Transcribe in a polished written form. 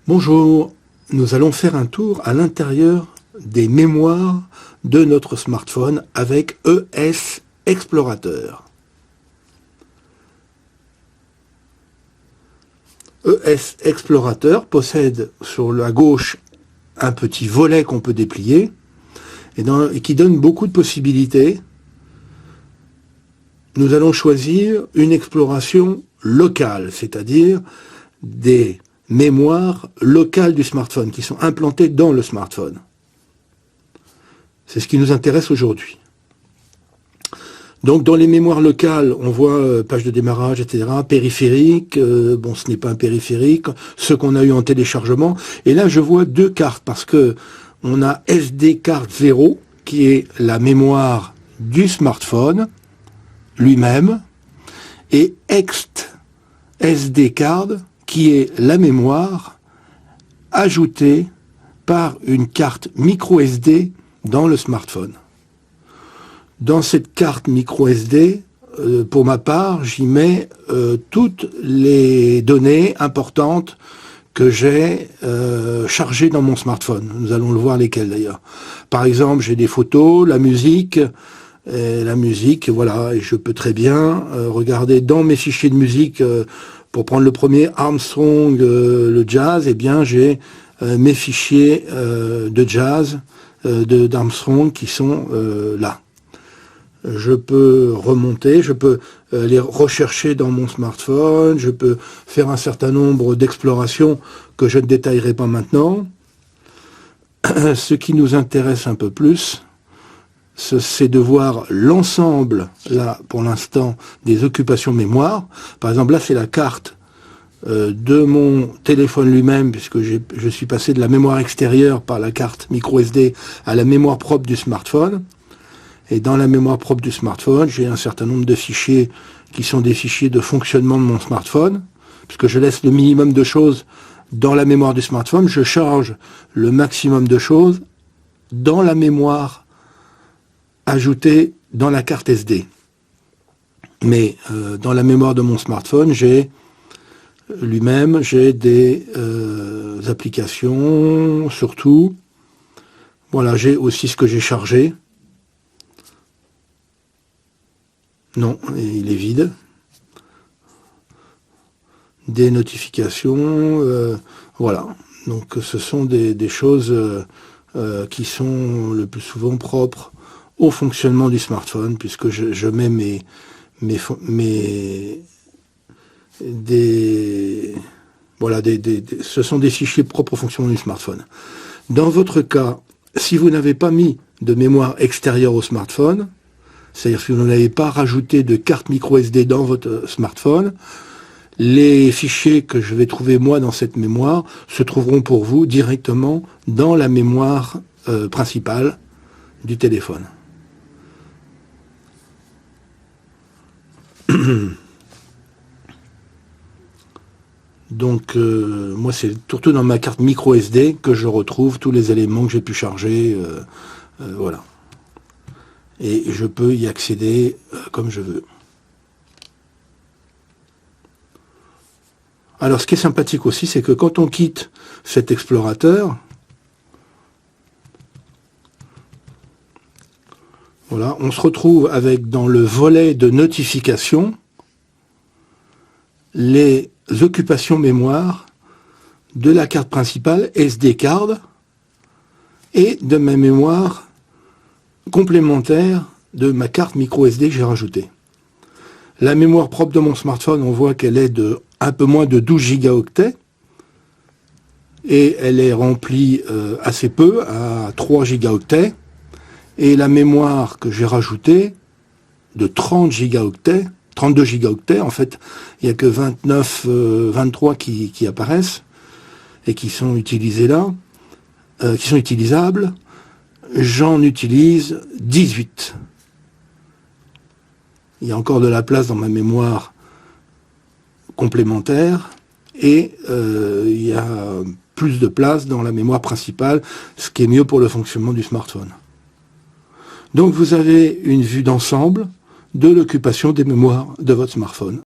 Bonjour, nous allons faire un tour à l'intérieur des mémoires de notre smartphone avec ES Explorateur. ES Explorateur possède sur la gauche un petit volet qu'on peut déplier et qui donne beaucoup de possibilités. Nous allons choisir une exploration locale, c'est-à-dire des mémoires locales du smartphone, qui sont implantées dans le smartphone. C'est ce qui nous intéresse aujourd'hui. Donc dans les mémoires locales, on voit page de démarrage, etc., périphérique, bon ce n'est pas un périphérique, ce qu'on a eu en téléchargement, et là je vois deux cartes, parce que on a SD card 0, qui est la mémoire du smartphone lui-même, et ext SD card, qui est la mémoire ajoutée par une carte micro SD dans le smartphone. Dans cette carte micro SD, pour ma part, j'y mets toutes les données importantes que j'ai chargées dans mon smartphone. Nous allons le voir lesquelles d'ailleurs. Par exemple, j'ai des photos, la musique, voilà, et je peux très bien regarder dans mes fichiers de musique. Pour prendre le premier, Armstrong, le jazz, eh bien j'ai mes fichiers de jazz d'Armstrong qui sont là. Je peux remonter, je peux les rechercher dans mon smartphone, je peux faire un certain nombre d'explorations que je ne détaillerai pas maintenant. Ce qui nous intéresse un peu plus, c'est de voir l'ensemble, là, pour l'instant, des occupations mémoire. Par exemple, là, c'est la carte de mon téléphone lui-même, puisque je suis passé de la mémoire extérieure par la carte micro SD à la mémoire propre du smartphone. Et dans la mémoire propre du smartphone, j'ai un certain nombre de fichiers qui sont des fichiers de fonctionnement de mon smartphone, puisque je laisse le minimum de choses dans la mémoire du smartphone, je charge le maximum de choses dans la mémoire ajoutée dans la carte SD. Mais dans la mémoire de mon smartphone, j'ai des applications, surtout. Voilà, j'ai aussi ce que j'ai chargé. Non, il est vide. Des notifications, voilà. Donc ce sont des choses qui sont le plus souvent propres au fonctionnement du smartphone, puisque je mets ce sont des fichiers propres au fonctionnement du smartphone. Dans votre cas, si vous n'avez pas mis de mémoire extérieure au smartphone, c'est-à-dire si vous n'avez pas rajouté de carte micro SD dans votre smartphone, les fichiers que je vais trouver moi dans cette mémoire se trouveront pour vous directement dans la mémoire principale du téléphone. Donc moi c'est surtout dans ma carte micro SD que je retrouve tous les éléments que j'ai pu charger, voilà. Et je peux y accéder comme je veux. Alors ce qui est sympathique aussi, c'est que quand on quitte cet explorateur, voilà, on se retrouve avec dans le volet de notification les occupations mémoire de la carte principale SD card et de ma mémoire complémentaire de ma carte micro SD que j'ai rajoutée. La mémoire propre de mon smartphone, on voit qu'elle est de un peu moins de 12 gigaoctets et elle est remplie assez peu, à 3 gigaoctets. Et la mémoire que j'ai rajoutée de 30 gigaoctets, 32 gigaoctets, en fait, il n'y a que 23 qui apparaissent et qui sont utilisés là, qui sont utilisables. J'en utilise 18. Il y a encore de la place dans ma mémoire complémentaire et il y a plus de place dans la mémoire principale, ce qui est mieux pour le fonctionnement du smartphone. Donc vous avez une vue d'ensemble de l'occupation des mémoires de votre smartphone.